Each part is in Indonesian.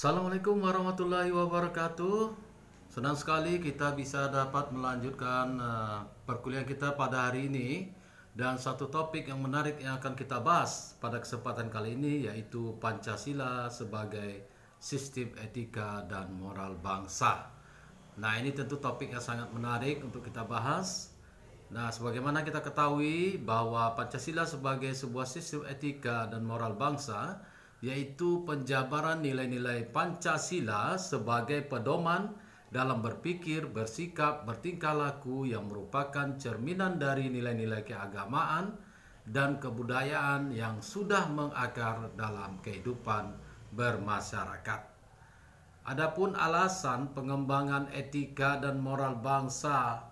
Assalamualaikum warahmatullahi wabarakatuh. Senang sekali kita bisa dapat melanjutkan perkuliahan kita pada hari ini. Dan satu topik yang menarik yang akan kita bahas pada kesempatan kali ini yaitu Pancasila sebagai sistem etika dan moral bangsa. Nah, ini tentu topik yang sangat menarik untuk kita bahas. Nah, sebagaimana kita ketahui bahwa Pancasila sebagai sebuah sistem etika dan moral bangsa yaitu penjabaran nilai-nilai Pancasila sebagai pedoman dalam berpikir, bersikap, bertingkah laku yang merupakan cerminan dari nilai-nilai keagamaan dan kebudayaan yang sudah mengakar dalam kehidupan bermasyarakat. Adapun alasan pengembangan etika dan moral bangsa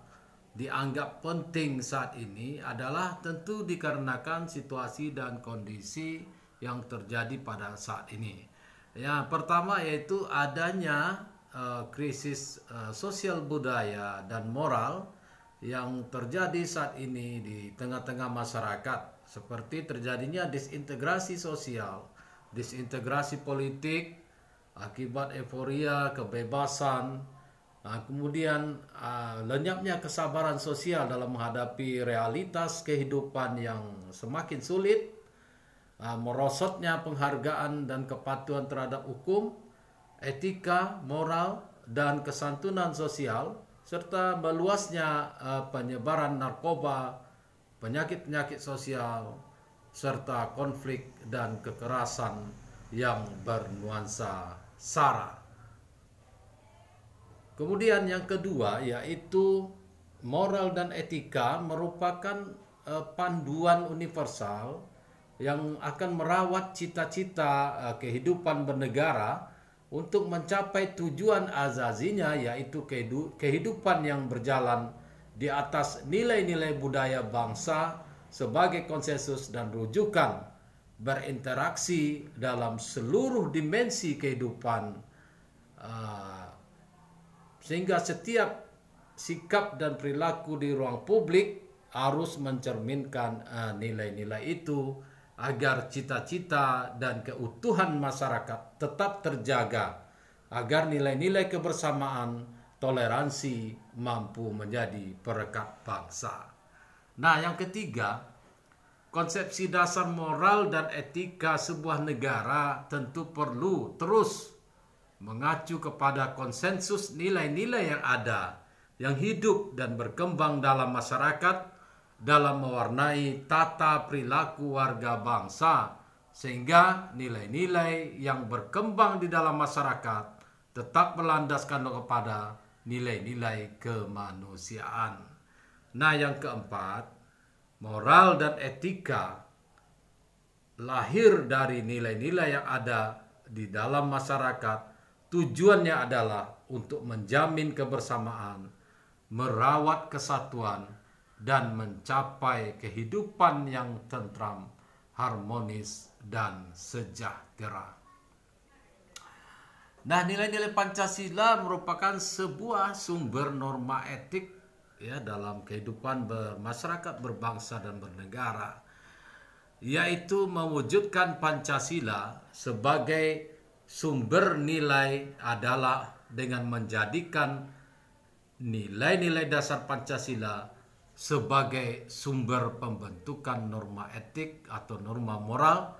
dianggap penting saat ini adalah tentu dikarenakan situasi dan kondisi yang terjadi pada saat ini. Yang pertama yaitu adanya krisis sosial budaya dan moral yang terjadi saat ini di tengah-tengah masyarakat, seperti terjadinya disintegrasi sosial, disintegrasi politik akibat euforia kebebasan, kemudian lenyapnya kesabaran sosial dalam menghadapi realitas kehidupan yang semakin sulit, merosotnya penghargaan dan kepatuhan terhadap hukum, etika, moral, dan kesantunan sosial, serta meluasnya penyebaran narkoba, penyakit-penyakit sosial, serta konflik dan kekerasan yang bernuansa SARA. Kemudian yang kedua yaitu moral dan etika merupakan panduan universal yang akan merawat cita-cita kehidupan bernegara untuk mencapai tujuan azazinya, yaitu kehidupan yang berjalan di atas nilai-nilai budaya bangsa sebagai konsensus dan rujukan berinteraksi dalam seluruh dimensi kehidupan, sehingga setiap sikap dan perilaku di ruang publik harus mencerminkan nilai-nilai itu agar cita-cita dan keutuhan masyarakat tetap terjaga, agar nilai-nilai kebersamaan, toleransi mampu menjadi perekat bangsa. Nah, yang ketiga, konsepsi dasar moral dan etika sebuah negara tentu perlu terus mengacu kepada konsensus nilai-nilai yang ada, yang hidup dan berkembang dalam masyarakat, dalam mewarnai tata perilaku warga bangsa, sehingga nilai-nilai yang berkembang di dalam masyarakat tetap melandaskan kepada nilai-nilai kemanusiaan. Nah, yang keempat, moral dan etika lahir dari nilai-nilai yang ada di dalam masyarakat. Tujuannya adalah untuk menjamin kebersamaan, merawat kesatuan, dan mencapai kehidupan yang tentram, harmonis, dan sejahtera. Nah, nilai-nilai Pancasila merupakan sebuah sumber norma etik dalam kehidupan bermasyarakat, berbangsa, dan bernegara, yaitu mewujudkan Pancasila sebagai sumber nilai adalah dengan menjadikan nilai-nilai dasar Pancasila sebagai sumber pembentukan norma etik atau norma moral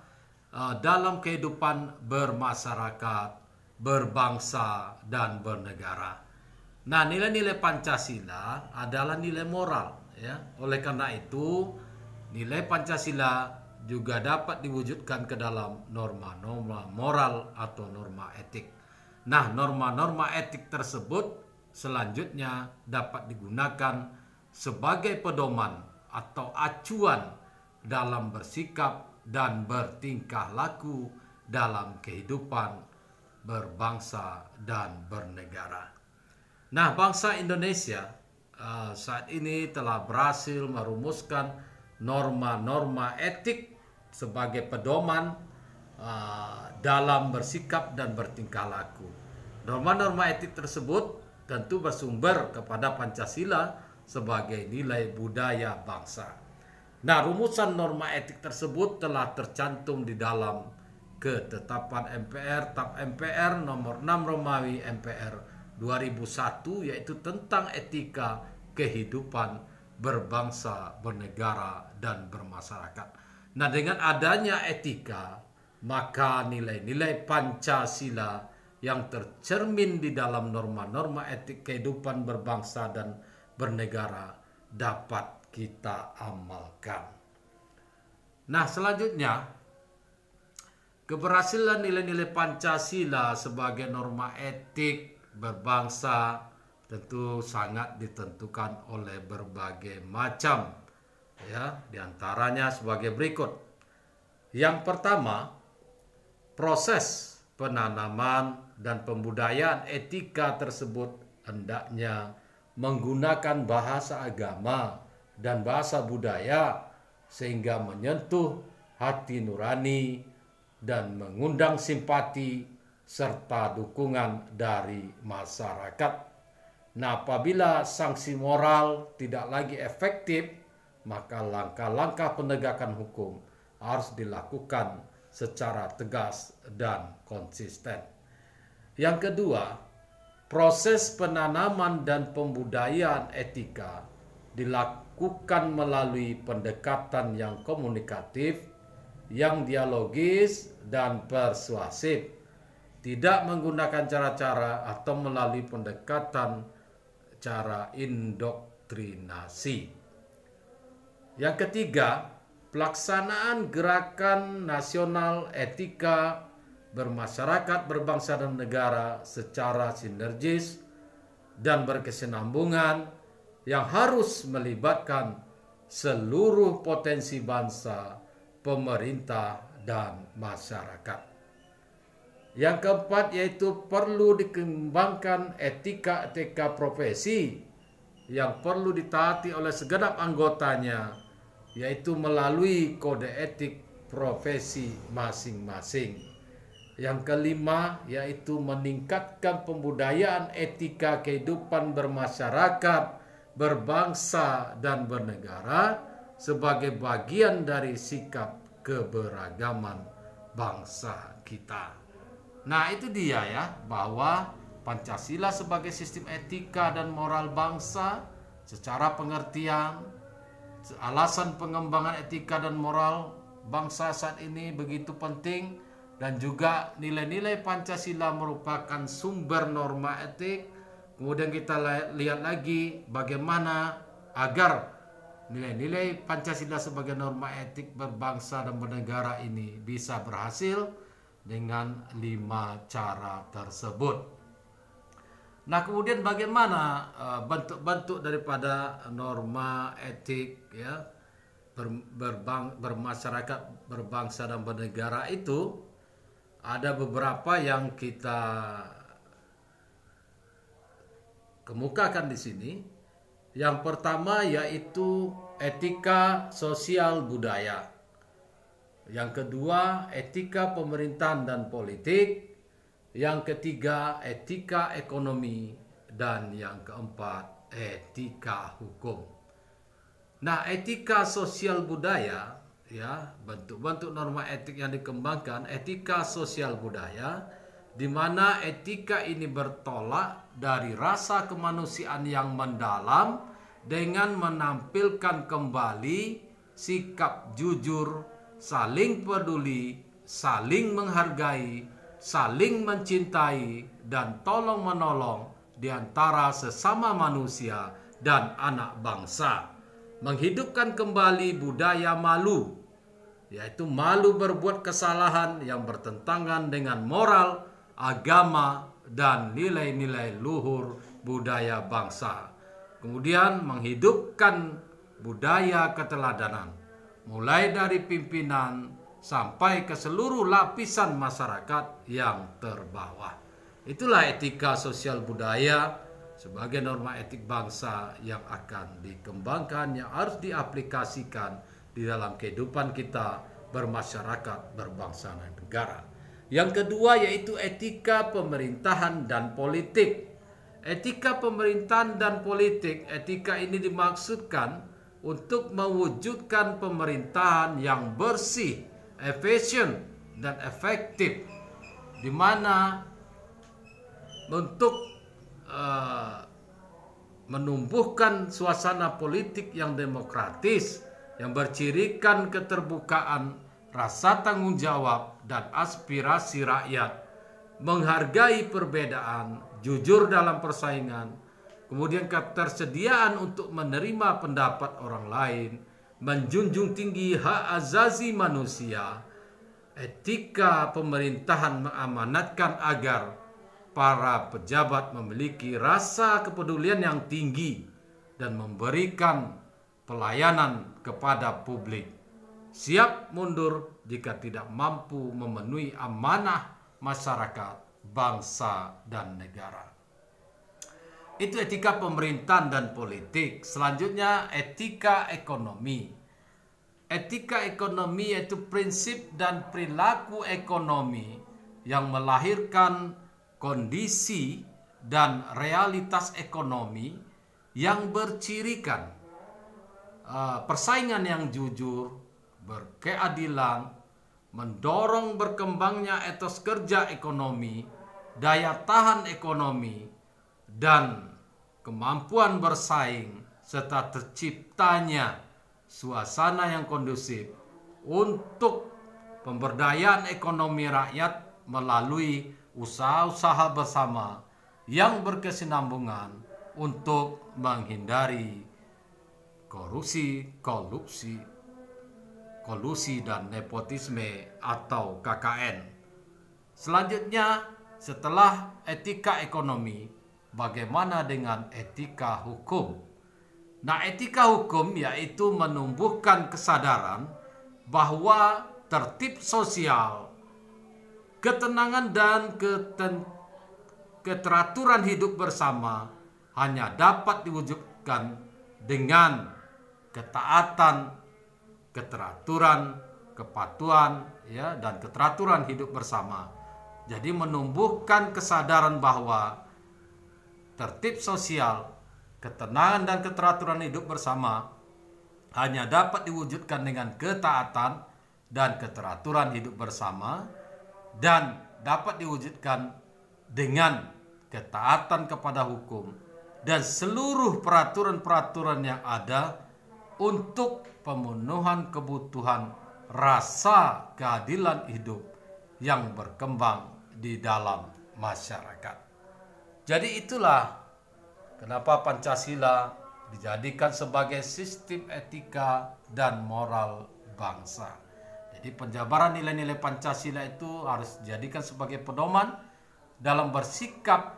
dalam kehidupan bermasyarakat, berbangsa, dan bernegara. Nah, nilai-nilai Pancasila adalah nilai moral, ya. Oleh karena itu, nilai Pancasila juga dapat diwujudkan ke dalam norma-norma moral atau norma etik. Nah, norma-norma etik tersebut selanjutnya dapat digunakan sebagai pedoman atau acuan dalam bersikap dan bertingkah laku dalam kehidupan berbangsa dan bernegara. Nah, bangsa Indonesia saat ini telah berhasil merumuskan norma-norma etik sebagai pedoman dalam bersikap dan bertingkah laku. Norma-norma etik tersebut tentu bersumber kepada Pancasila sebagai nilai budaya bangsa. Nah, rumusan norma etik tersebut telah tercantum di dalam ketetapan MPR TAP MPR nomor 6 Romawi MPR 2001, yaitu tentang etika kehidupan berbangsa, bernegara, dan bermasyarakat. Nah, dengan adanya etika, maka nilai-nilai Pancasila yang tercermin di dalam norma-norma etik kehidupan berbangsa dan bernegara dapat kita amalkan. Nah, selanjutnya, keberhasilan nilai-nilai Pancasila sebagai norma etik berbangsa tentu sangat ditentukan oleh berbagai macam, ya, diantaranya sebagai berikut. Yang pertama, proses penanaman dan pembudayaan etika tersebut hendaknya menggunakan bahasa agama dan bahasa budaya sehingga menyentuh hati nurani dan mengundang simpati serta dukungan dari masyarakat. Nah, apabila sanksi moral tidak lagi efektif, maka langkah-langkah penegakan hukum harus dilakukan secara tegas dan konsisten. Yang kedua, proses penanaman dan pembudayaan etika dilakukan melalui pendekatan yang komunikatif, yang dialogis dan persuasif, tidak menggunakan cara-cara atau melalui pendekatan cara indoktrinasi. Yang ketiga, pelaksanaan gerakan nasional etika bermasyarakat, berbangsa dan negara secara sinergis dan berkesinambungan yang harus melibatkan seluruh potensi bangsa, pemerintah, dan masyarakat. Yang keempat, yaitu perlu dikembangkan etika-etika profesi yang perlu ditaati oleh segenap anggotanya, yaitu melalui kode etik profesi masing-masing. Yang kelima, yaitu meningkatkan pembudayaan etika kehidupan bermasyarakat, berbangsa, dan bernegara sebagai bagian dari sikap keberagaman bangsa kita. Nah, itu dia ya, bahwa Pancasila sebagai sistem etika dan moral bangsa secara pengertian, alasan pengembangan etika dan moral bangsa saat ini begitu penting, dan juga nilai-nilai Pancasila merupakan sumber norma etik. Kemudian kita lihat lagi bagaimana agar nilai-nilai Pancasila sebagai norma etik berbangsa dan bernegara ini bisa berhasil dengan 5 cara tersebut. Nah, kemudian bagaimana bentuk-bentuk daripada norma etik ya bermasyarakat, berbangsa dan bernegara itu? Ada beberapa yang kita kemukakan di sini. Yang pertama yaitu etika sosial budaya. Yang kedua, etika pemerintahan dan politik. Yang ketiga, etika ekonomi. Dan yang keempat, etika hukum. Nah, etika sosial budaya, ya, bentuk-bentuk norma etik yang dikembangkan, etika sosial budaya, di mana etika ini bertolak dari rasa kemanusiaan yang mendalam dengan menampilkan kembali sikap jujur, saling peduli, saling menghargai, saling mencintai, dan tolong-menolong di antara sesama manusia dan anak bangsa. Menghidupkan kembali budaya malu, yaitu malu berbuat kesalahan yang bertentangan dengan moral, agama, dan nilai-nilai luhur budaya bangsa. Kemudian menghidupkan budaya keteladanan, mulai dari pimpinan sampai ke seluruh lapisan masyarakat yang terbawah. Itulah etika sosial budaya sebagai norma etik bangsa yang akan dikembangkan, yang harus diaplikasikan di dalam kehidupan kita bermasyarakat, berbangsa dan negara. Yang kedua yaitu etika pemerintahan dan politik. Etika pemerintahan dan politik, etika ini dimaksudkan untuk mewujudkan pemerintahan yang bersih, efisien, dan efektif, di mana untuk menumbuhkan suasana politik yang demokratis, yang bercirikan keterbukaan, rasa tanggung jawab, dan aspirasi rakyat, menghargai perbedaan, jujur dalam persaingan, kemudian ketersediaan untuk menerima pendapat orang lain, menjunjung tinggi hak asasi manusia. Etika pemerintahan mengamanatkan agar para pejabat memiliki rasa kepedulian yang tinggi dan memberikan pelayanan kepada publik, siap mundur jika tidak mampu memenuhi amanah masyarakat, bangsa, dan negara. Itu etika pemerintahan dan politik. Selanjutnya etika ekonomi. Etika ekonomi yaitu prinsip dan perilaku ekonomi yang melahirkan kondisi dan realitas ekonomi yang bercirikan persaingan yang jujur, berkeadilan, mendorong berkembangnya etos kerja ekonomi, daya tahan ekonomi, dan kemampuan bersaing, serta terciptanya suasana yang kondusif untuk pemberdayaan ekonomi rakyat melalui usaha-usaha bersama yang berkesinambungan untuk menghindari kolusi dan nepotisme atau KKN. Selanjutnya, setelah etika ekonomi, bagaimana dengan etika hukum? Nah, etika hukum yaitu menumbuhkan kesadaran bahwa tertib sosial, ketenangan dan keteraturan hidup bersama hanya dapat diwujudkan dengan ketaatan, keteraturan, kepatuhan, dan keteraturan hidup bersama. Jadi menumbuhkan kesadaran bahwa tertib sosial, ketenangan dan keteraturan hidup bersama hanya dapat diwujudkan dengan ketaatan dan keteraturan hidup bersama, dan dapat diwujudkan dengan ketaatan kepada hukum dan seluruh peraturan-peraturan yang ada untuk pemenuhan kebutuhan rasa keadilan hidup yang berkembang di dalam masyarakat. Jadi itulah kenapa Pancasila dijadikan sebagai sistem etika dan moral bangsa. Jadi penjabaran nilai-nilai Pancasila itu harus dijadikan sebagai pedoman dalam bersikap,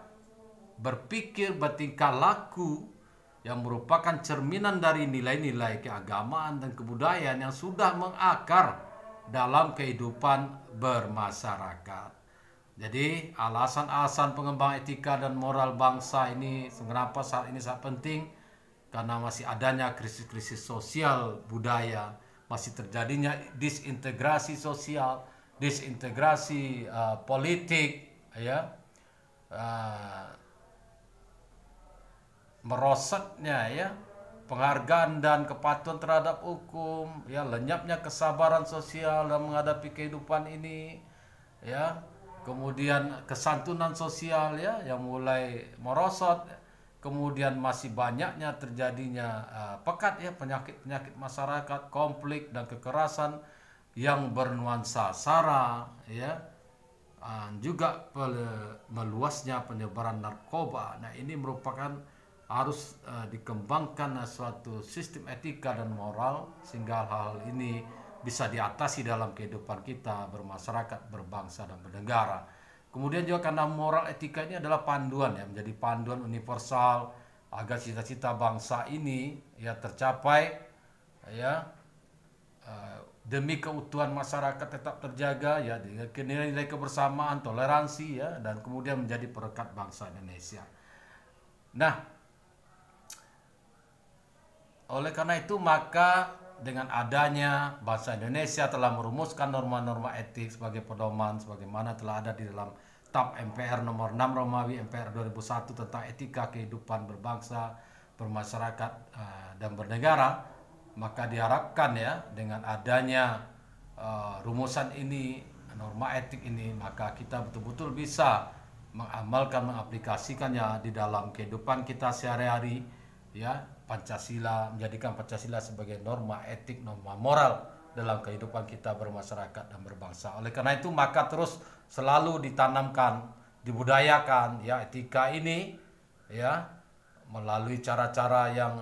berpikir, bertingkah laku yang merupakan cerminan dari nilai-nilai keagamaan dan kebudayaan yang sudah mengakar dalam kehidupan bermasyarakat. Jadi alasan-alasan pengembangan etika dan moral bangsa ini kenapa saat ini sangat penting, karena masih adanya krisis-krisis sosial budaya, masih terjadinya disintegrasi sosial, disintegrasi politik, merosotnya penghargaan dan kepatuhan terhadap hukum, lenyapnya kesabaran sosial dalam menghadapi kehidupan ini, kemudian kesantunan sosial yang mulai merosot, kemudian masih banyaknya terjadinya penyakit-penyakit masyarakat, konflik dan kekerasan yang bernuansa sara, juga meluasnya penyebaran narkoba. Nah, ini merupakan harus dikembangkan suatu sistem etika dan moral sehingga hal ini bisa diatasi dalam kehidupan kita bermasyarakat, berbangsa dan bernegara. Kemudian juga karena moral etika ini adalah panduan, menjadi panduan universal agar cita-cita bangsa ini tercapai, demi keutuhan masyarakat tetap terjaga, dengan nilai-nilai kebersamaan, toleransi, dan kemudian menjadi perekat bangsa Indonesia. Nah, oleh karena itu maka dengan adanya bangsa Indonesia telah merumuskan norma-norma etik sebagai pedoman sebagaimana telah ada di dalam TAP MPR nomor 6 Romawi MPR 2001 tentang etika kehidupan berbangsa, bermasyarakat, dan bernegara, maka diharapkan dengan adanya rumusan ini norma etik ini, maka kita betul-betul bisa mengamalkan, mengaplikasikannya di dalam kehidupan kita sehari-hari, ya. Pancasila, menjadikan Pancasila sebagai norma etik, norma moral dalam kehidupan kita bermasyarakat dan berbangsa. Oleh karena itu maka terus selalu ditanamkan, dibudayakan ya etika ini, ya, melalui cara-cara yang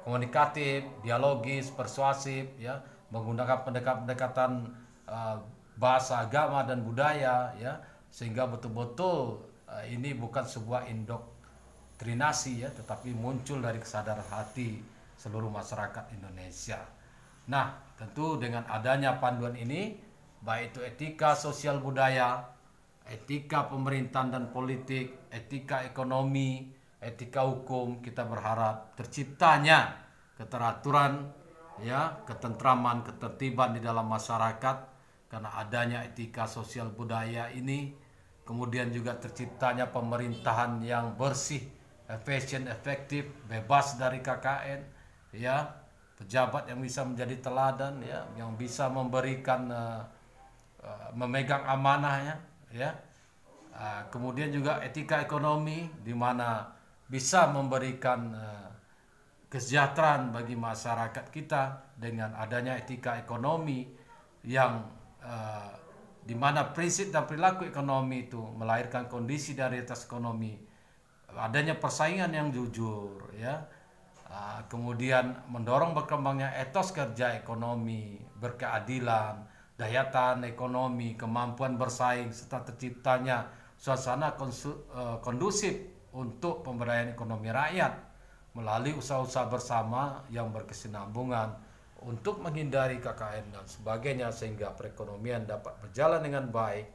komunikatif, dialogis, persuasif, ya, menggunakan pendekatan bahasa agama dan budaya, ya, sehingga betul-betul ini bukan sebuah indoktrinasi, ya, tetapi muncul dari kesadaran hati seluruh masyarakat Indonesia. Nah, tentu dengan adanya panduan ini, baik itu etika sosial budaya, etika pemerintahan dan politik, etika ekonomi, etika hukum, kita berharap terciptanya keteraturan, ya, ketentraman, ketertiban di dalam masyarakat karena adanya etika sosial budaya ini. Kemudian juga terciptanya pemerintahan yang bersih, efisien, efektif, bebas dari KKN, ya, pejabat yang bisa menjadi teladan, ya, yang bisa memberikan memegang amanahnya, ya. Kemudian juga etika ekonomi di mana bisa memberikan kesejahteraan bagi masyarakat kita dengan adanya etika ekonomi yang di mana prinsip dan perilaku ekonomi itu melahirkan kondisi dari atas ekonomi, adanya persaingan yang jujur, ya, kemudian mendorong berkembangnya etos kerja ekonomi, berkeadilan, daya tahan ekonomi, kemampuan bersaing, serta terciptanya suasana kondusif untuk pemberdayaan ekonomi rakyat melalui usaha-usaha bersama yang berkesinambungan untuk menghindari KKN dan sebagainya, sehingga perekonomian dapat berjalan dengan baik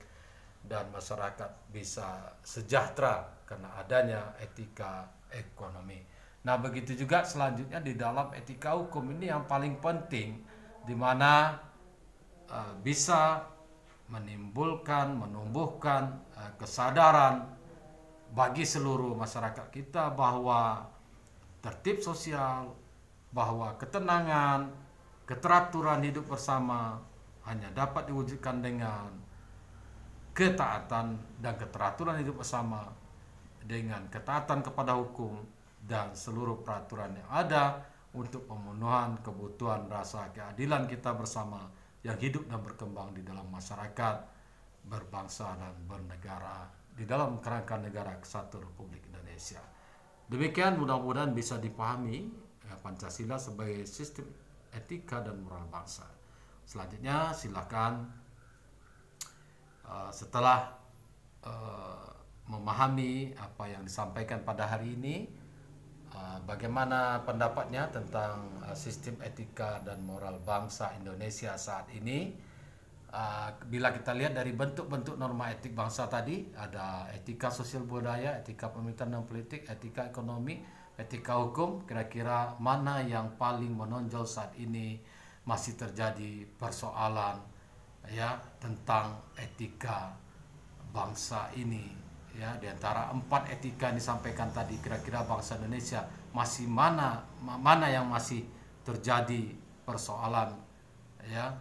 dan masyarakat bisa sejahtera karena adanya etika ekonomi. Nah, begitu juga selanjutnya di dalam etika hukum ini yang paling penting, di mana bisa menimbulkan, menumbuhkan kesadaran bagi seluruh masyarakat kita bahwa tertib sosial, bahwa ketenangan, keteraturan hidup bersama hanya dapat diwujudkan dengan ketaatan dan keteraturan hidup bersama, dengan ketaatan kepada hukum dan seluruh peraturan yang ada untuk pemenuhan kebutuhan rasa keadilan kita bersama yang hidup dan berkembang di dalam masyarakat berbangsa dan bernegara di dalam kerangka negara kesatuan Republik Indonesia. Demikian mudah-mudahan bisa dipahami Pancasila sebagai sistem etika dan moral bangsa. Selanjutnya silakan setelah memahami apa yang disampaikan pada hari ini, bagaimana pendapatnya tentang sistem etika dan moral bangsa Indonesia saat ini. Bila kita lihat dari bentuk-bentuk norma etik bangsa tadi, ada etika sosial budaya, etika pemerintahan dan politik, etika ekonomi, etika hukum, kira-kira mana yang paling menonjol saat ini masih terjadi persoalan, ya, tentang etika bangsa ini, ya, di antara 4 etika yang disampaikan tadi, kira-kira bangsa Indonesia masih mana yang masih terjadi persoalan, ya,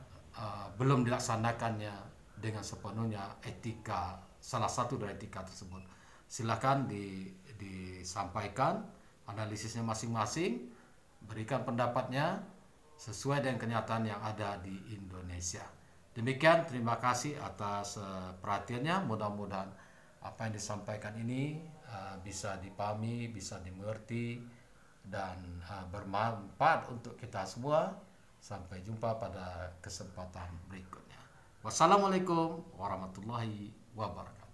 belum dilaksanakannya dengan sepenuhnya etika, salah satu dari etika tersebut. Silakan disampaikan analisisnya masing-masing, berikan pendapatnya sesuai dengan kenyataan yang ada di Indonesia. Demikian, terima kasih atas perhatiannya. Mudah-mudahan apa yang disampaikan ini bisa dipahami, bisa dimengerti, dan bermanfaat untuk kita semua. Sampai jumpa pada kesempatan berikutnya. Wassalamualaikum warahmatullahi wabarakatuh.